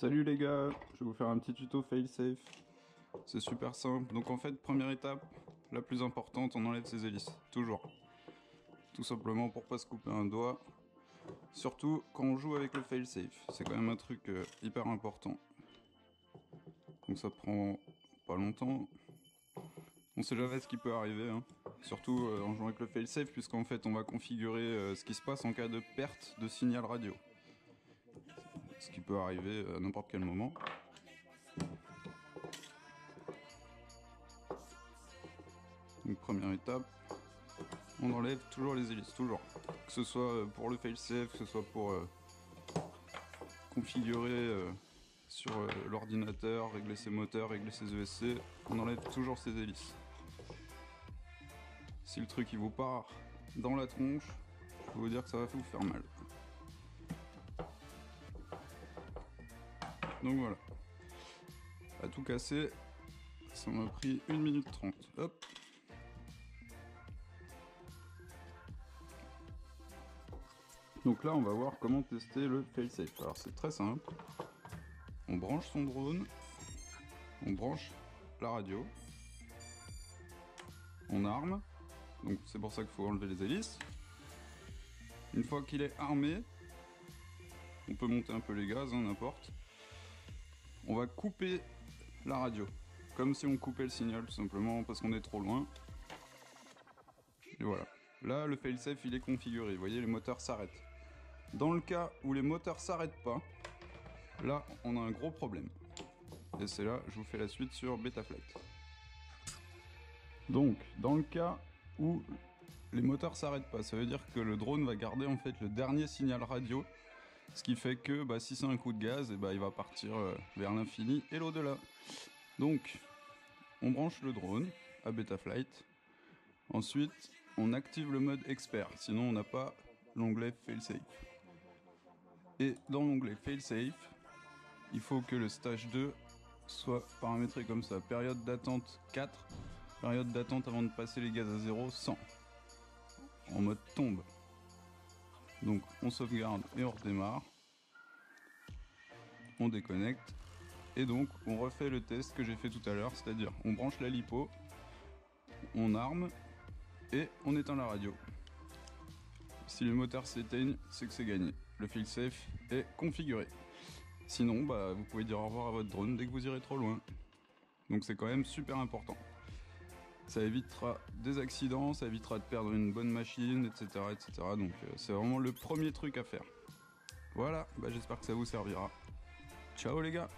Salut les gars, je vais vous faire un petit tuto failsafe. C'est super simple. Donc en fait, première étape, la plus importante, on enlève ses hélices, toujours. Tout simplement pour pas se couper un doigt. Surtout quand on joue avec le failsafe, c'est quand même un truc hyper important. Donc ça prend pas longtemps. On sait jamais ce qui peut arriver, hein. Surtout en jouant avec le failsafe, puisqu'en fait on va configurer ce qui se passe en cas de perte de signal radio. Ce qui peut arriver à n'importe quel moment. Donc première étape, on enlève toujours les hélices, toujours. Que ce soit pour le failsafe, que ce soit pour configurer sur l'ordinateur, régler ses moteurs, régler ses ESC, on enlève toujours ces hélices. Si le truc il vous part dans la tronche, je peux vous dire que ça va vous faire mal. Donc voilà. À tout casser, ça m'a pris 1 minute 30. Hop. Donc là, on va voir comment tester le failsafe. Alors c'est très simple. On branche son drone, on branche la radio, on arme. Donc c'est pour ça qu'il faut enlever les hélices. Une fois qu'il est armé, on peut monter un peu les gaz, hein, n'importe. On va couper la radio, comme si on coupait le signal, tout simplement parce qu'on est trop loin. Et voilà. Là, le failsafe, il est configuré. Vous voyez, les moteurs s'arrêtent. Dans le cas où les moteurs s'arrêtent pas, là, on a un gros problème. Et c'est là, je vous fais la suite sur Betaflight. Donc, dans le cas où les moteurs s'arrêtent pas, ça veut dire que le drone va garder en fait le dernier signal radio, ce qui fait que si c'est un coup de gaz, il va partir vers l'infini et l'au-delà. Donc, on branche le drone à Betaflight. Ensuite, on active le mode expert, sinon on n'a pas l'onglet failsafe. Et dans l'onglet failsafe, il faut que le stage 2 soit paramétré comme ça. Période d'attente 4, période d'attente avant de passer les gaz à 0, 100. En mode tombe. Donc on sauvegarde et on redémarre. On déconnecte. Et donc on refait le test que j'ai fait tout à l'heure, c'est-à-dire on branche la lipo, on arme et on éteint la radio. Si les moteurs s'éteignent, c'est que c'est gagné. Le failsafe est configuré. Sinon, vous pouvez dire au revoir à votre drone dès que vous irez trop loin. Donc c'est quand même super important. Ça évitera des accidents, ça évitera de perdre une bonne machine, etc. etc. Donc c'est vraiment le premier truc à faire. Voilà, j'espère que ça vous servira. Ciao les gars!